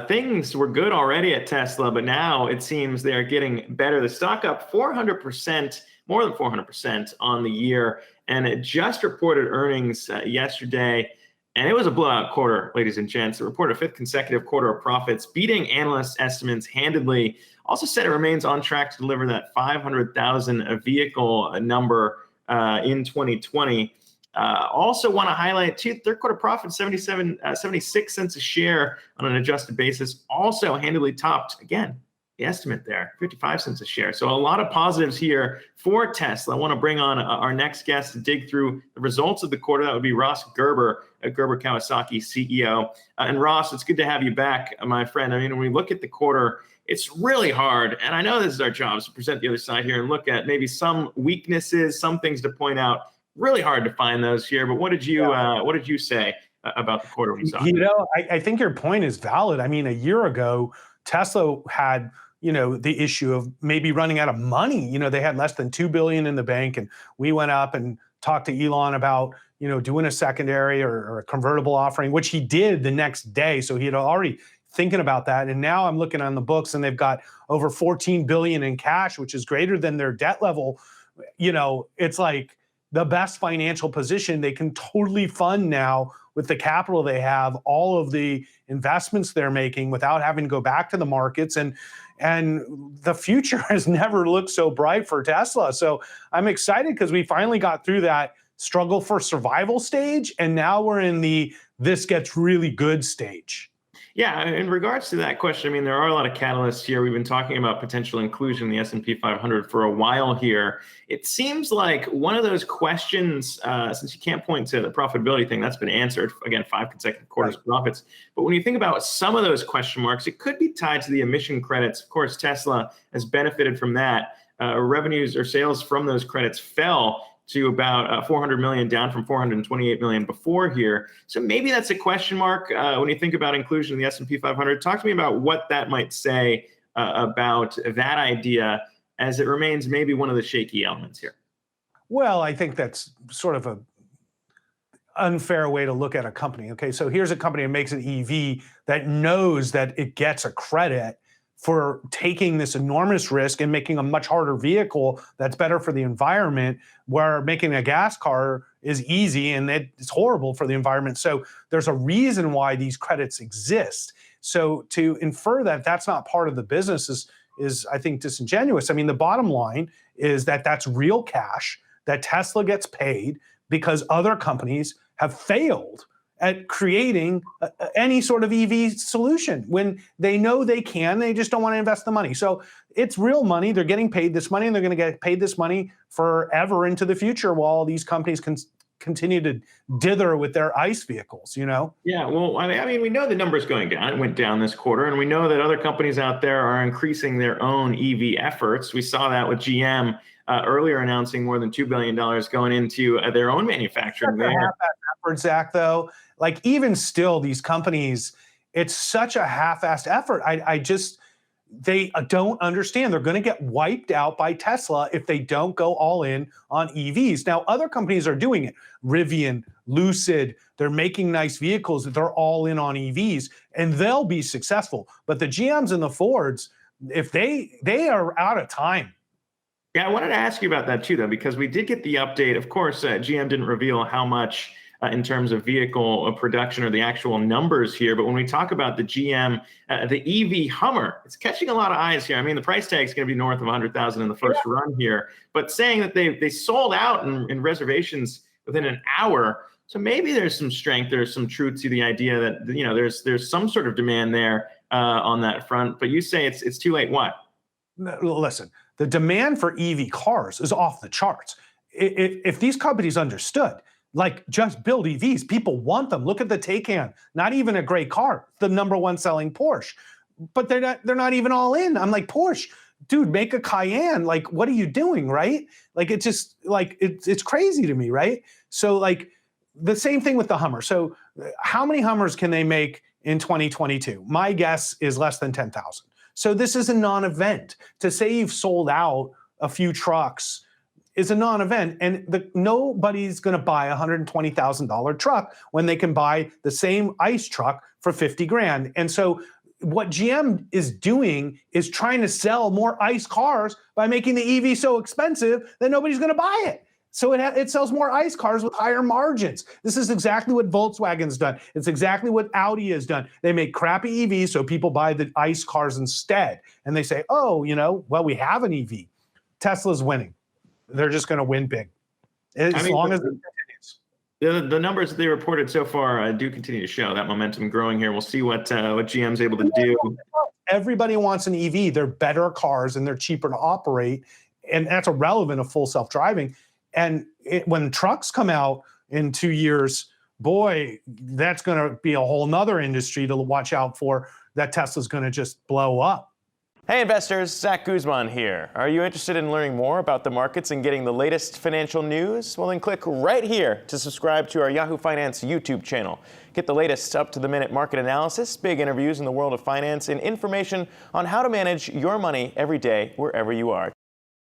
Things were good already at Tesla, but now it seems they are getting better. The stock up 400%, more than 400% on the year, and it just reported earnings yesterday. And it was a blowout quarter, ladies and gents. It reported a fifth consecutive quarter of profits, beating analyst estimates handedly. Also said it remains on track to deliver that 500,000 vehicle number in 2020. Also want to highlight third quarter profit, 76 cents a share on an adjusted basis. Also handily topped, again, the estimate there, 55 cents a share. So a lot of positives here for Tesla. I want to bring on our next guest to dig through the results of the quarter. That would be Ross Gerber, Gerber Kawasaki CEO. And Ross, it's good to have you back, my friend. I mean, when we look at the quarter, it's really hard. And I know this is our job, to present the other side here and look at maybe some weaknesses, some things to point out. Really hard to find those here, but what did you say about the quarter when you saw it? I think your point is valid. I mean, a year ago, Tesla had, the issue of maybe running out of money. They had less than $2 billion in the bank, and we went up and talked to Elon about, doing a secondary or a convertible offering, which he did the next day. So he had already thinking about that. And now I'm looking on the books and they've got over 14 billion in cash, which is greater than their debt level. It's like the best financial position. They can totally fund now with the capital they have, all of the investments they're making without having to go back to the markets. And the future has never looked so bright for Tesla. So I'm excited because we finally got through that struggle for survival stage. And now we're in the this gets really good stage. Yeah, in regards to that question, I mean, there are a lot of catalysts here. We've been talking about potential inclusion in the S&P 500 for a while here. It seems like one of those questions, since you can't point to the profitability thing, that's been answered. Again, 5 consecutive quarters of profits. But when you think about some of those question marks, it could be tied to the emission credits. Of course, Tesla has benefited from that. Revenues or sales from those credits fell to about 400 million, down from 428 million before here. So maybe that's a question mark when you think about inclusion in the S&P 500. Talk to me about what that might say about that idea, as it remains maybe one of the shaky elements here. Well, I think that's sort of a unfair way to look at a company. Okay, so here's a company that makes an EV that knows that it gets a credit for taking this enormous risk and making a much harder vehicle that's better for the environment, where making a gas car is easy and it's horrible for the environment. So there's a reason why these credits exist. So to infer that that's not part of the business is I think disingenuous. I mean, the bottom line is that that's real cash that Tesla gets paid because other companies have failed at creating any sort of EV solution when they know they can. They just don't want to invest the money. So it's real money. They're getting paid this money, and they're going to get paid this money forever into the future while these companies can continue to dither with their ICE vehicles, Yeah, well, I mean, we know the number's going down. It went down this quarter, and we know that other companies out there are increasing their own EV efforts. We saw that with GM earlier announcing more than $2 billion going into their own manufacturing. Effort, Zach, though, like even still, these companies, it's such a half-assed effort. They don't understand. They're going to get wiped out by Tesla if they don't go all in on EVs. Now, other companies are doing it. Rivian, Lucid, they're making nice vehicles that they're all in on EVs, and they'll be successful. But the GMs and the Fords, if they are out of time. Yeah, I wanted to ask you about that too, though, because we did get the update. Of course, GM didn't reveal how much in terms of vehicle production or the actual numbers here. But when we talk about the GM, the EV Hummer, it's catching a lot of eyes here. I mean, the price tag is going to be north of 100,000 in the first run here, but saying that they sold out in reservations within an hour. So maybe there's some strength, there's some truth to the idea that, there's some sort of demand there on that front. But you say it's too late. What? Listen, the demand for EV cars is off the charts. If these companies understood, like, just build EVs, people want them. Look at the Taycan, not even a great car, the #1 selling Porsche, but they're not even all in. I'm like, Porsche, dude, make a Cayenne. Like, what are you doing, right? Like, it's just like, it's crazy to me, right? So like the same thing with the Hummer. So how many Hummers can they make in 2022? My guess is less than 10,000. So this is a non-event. To say you've sold out a few trucks is a non-event, and nobody's going to buy a $120,000 truck when they can buy the same ICE truck for 50 grand. And so what GM is doing is trying to sell more ICE cars by making the EV so expensive that nobody's going to buy it. So it sells more ICE cars with higher margins. This is exactly what Volkswagen's done. It's exactly what Audi has done. They make crappy EVs so people buy the ICE cars instead. And they say, oh, well, we have an EV. Tesla's winning. They're just going to win big. As long as it continues. The numbers that they reported so far do continue to show that momentum growing here. We'll see what GM's able to do. Everybody wants an EV. They're better cars and they're cheaper to operate. And that's irrelevant of full self-driving. And when trucks come out in 2 years, boy, that's going to be a whole nother industry to watch out for, that Tesla's going to just blow up. Hey investors, Zach Guzman here. Are you interested in learning more about the markets and getting the latest financial news? Well, then click right here to subscribe to our Yahoo Finance YouTube channel. Get the latest up-to-the-minute market analysis, big interviews in the world of finance, and information on how to manage your money every day wherever you are.